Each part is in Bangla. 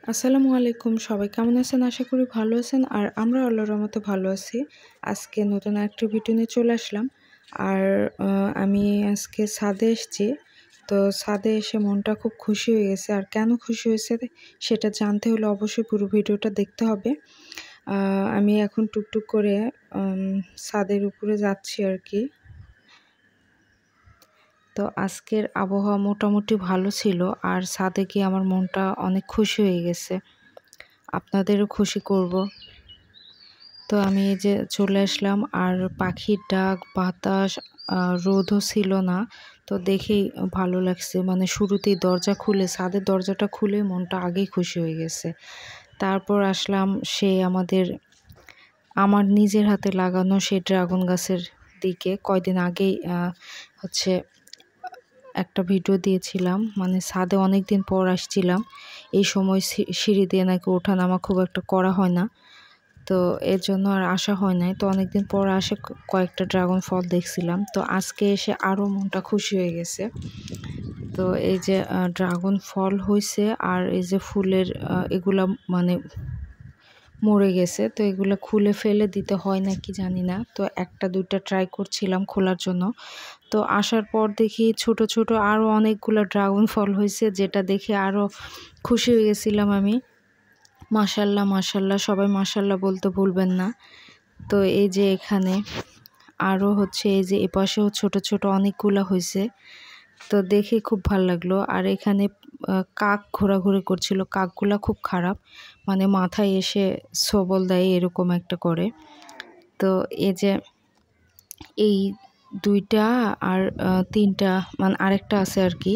আসসালামু আলাইকুম, সবাই কেমন আছেন? আশা করি ভালো আছেন। আর আমরা আল্লাহর রহমতে ভালো আছি। আজকে নতুন একটা ভিডিও নিয়ে চলে আসলাম। আর আমি আজকে ছাদে এসেছি। তো ছাদে এসে মনটা খুব খুশি হয়ে গেছে। আর কেন খুশি হয়েছে সেটা জানতে হলে অবশ্যই পুরো ভিডিওটা দেখতে হবে। আমি এখন টুকটুক করে ছাদের উপরে যাচ্ছি আর কি। তো আজকের আবহাওয়া মোটামুটি ভালো ছিল। আর ছাদে গিয়ে আমার মনটা অনেক খুশি হয়ে গেছে। আপনাদেরও খুশি করব। তো আমি এই যে চলে আসলাম, আর পাখির ডাক, বাতাস, রোদও ছিল না। তো দেখেই ভালো লাগছে, মানে শুরুতেই দরজা খুলে, ছাদের দরজাটা খুলে মনটা আগেই খুশি হয়ে গেছে। তারপর আসলাম আমার নিজের হাতে লাগানো সেই ড্রাগন গাছের দিকে। কয়দিন আগেই হচ্ছে একটা ভিডিও দিয়েছিলাম, মানে ছাদে অনেক দিন পর আসছিলাম। এই সময় সিঁড়ি দিয়ে নাকি ওঠানামা খুব একটা করা হয় না, তো এর জন্য আর আসা হয় নাই। তো অনেকদিন পর আসে কয়েকটা ড্রাগন ফল দেখছিলাম। তো আজকে এসে আরও মনটা খুশি হয়ে গেছে। তো এই যে ড্রাগন ফল হয়েছে, আর এই যে ফুলের এগুলা মানে মরে গেছে। তো এগুলো খুলে ফেলে দিতে হয় নাকি জানি না। তো একটা দুইটা ট্রাই করছিলাম খোলার জন্য। তো আসার পর দেখি ছোট ছোট আরও অনেকগুলো ড্রাগন ফল হয়েছে, যেটা দেখে আরও খুশি হয়ে গেছিলাম আমি। মাশাল্লাহ মাশাল্লাহ, সবাই মাশাল্লাহ বলতে ভুলবেন না। তো এই যে এখানে আরও হচ্ছে, এই যে এপাশেও ছোট ছোট অনেকগুলো হয়েছে। তো দেখে খুব ভালো লাগলো। আর এখানে কাক ঘোরাঘুরি করছিল। কাকগুলা খুব খারাপ, মানে মাথায় এসে সবল দেয় এরকম একটা করে। তো এই যে এই দুইটা আর তিনটা, মানে আরেকটা আছে আর কি।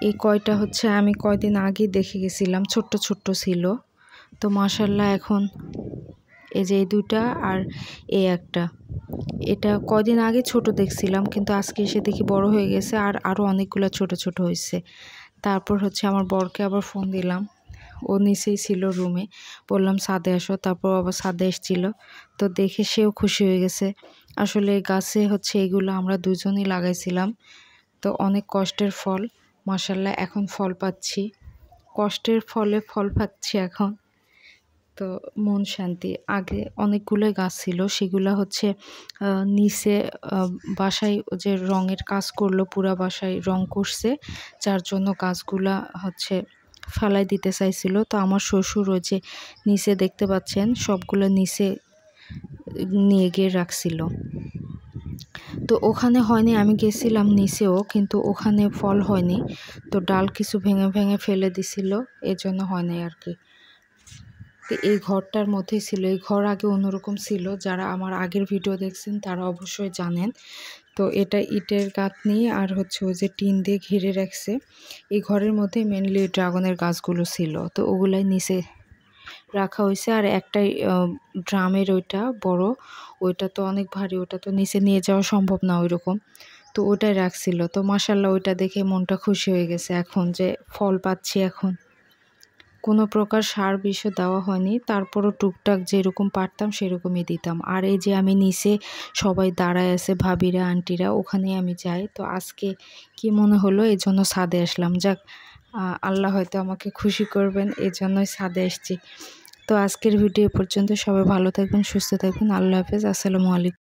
এই কয়টা হচ্ছে আমি কয়দিন আগে দেখে গেছিলাম, ছোট্ট ছোট্ট ছিল। তো মাশাল্লাহ এখন এই যে এই দুইটা আর এই একটা, এটা কয়দিন আগে ছোট দেখছিলাম, কিন্তু আজকে এসে দেখি বড় হয়ে গেছে। আর আরও অনেকগুলো ছোট ছোট হয়েছে। তারপর হচ্ছে আমার বরকে আবার ফোন দিলাম, ও নিচেই ছিল রুমে, বললাম ছাদে আসো। তারপর আবার ছাদে এসেছিল। তো দেখে সেও খুশি হয়ে গেছে। আসলে গাছে হচ্ছে এগুলো আমরা দুজনই লাগাইছিলাম। তো অনেক কষ্টের ফল, মাশাল্লাহ এখন ফল পাচ্ছি। কষ্টের ফলে ফল পাচ্ছি এখন। তো মন শান্তি। আগে অনেকগুলোই গাছ ছিল, সেগুলো হচ্ছে নিচে বাসায় যে রঙের কাজ করলো, পুরা বাসায় রং করছে, যার জন্য গাছগুলা হচ্ছে ফেলাই দিতে চাইছিল। তো আমার শ্বশুর ওই যে নিচে দেখতে পাচ্ছেন সবগুলো নিচে নিয়ে গিয়ে রাখছিল। তো ওখানে হয়নি, আমি গেছিলাম নিচেও, কিন্তু ওখানে ফল হয়নি। তো ডাল কিছু ভেঙে ভেঙে ফেলে দিছিল, এজন্য হয় নাই আর কি। তো এই ঘরটার মধ্যেই ছিল। এই ঘর আগে অন্যরকম ছিল, যারা আমার আগের ভিডিও দেখছেন তারা অবশ্যই জানেন। তো এটা ইটের গাঁথনি আর হচ্ছে ওই যে টিন দিয়ে ঘিরে রাখছে। এই ঘরের মধ্যে মেনলি ড্রাগনের গাছগুলো ছিল, তো ওগুলাই নিচে রাখা হয়েছে। আর একটাই ড্রামের ওইটা বড়, ওইটা তো অনেক ভারী, ওটা তো নিচে নিয়ে যাওয়া সম্ভব না ওইরকম। তো ওটাই রাখছিল। তো মাশাল্লাহ ওইটা দেখে মনটা খুশি হয়ে গেছে এখন, যে ফল পাচ্ছি এখন। কোনো প্রকার সার বিষও দেওয়া হয়নি, তারপরও টুকটাক যেরকম পারতাম সেরকমই দিতাম। আর এই যে আমি নিচে সবাই দাঁড়ায় আছে, ভাবিরা আন্টিরা, ওখানে আমি যাই। তো আজকে কি মনে হলো, এই জন্য ছাদে আসলাম। যাক, আল্লাহ হয়তো আমাকে খুশি করবেন, এই জন্যই ছাদে এসেছি। তো আজকের ভিডিও পর্যন্ত, সবাই ভালো থাকবেন, সুস্থ থাকবেন। আল্লাহ হাফেজ, আসসালামু আলাইকুম।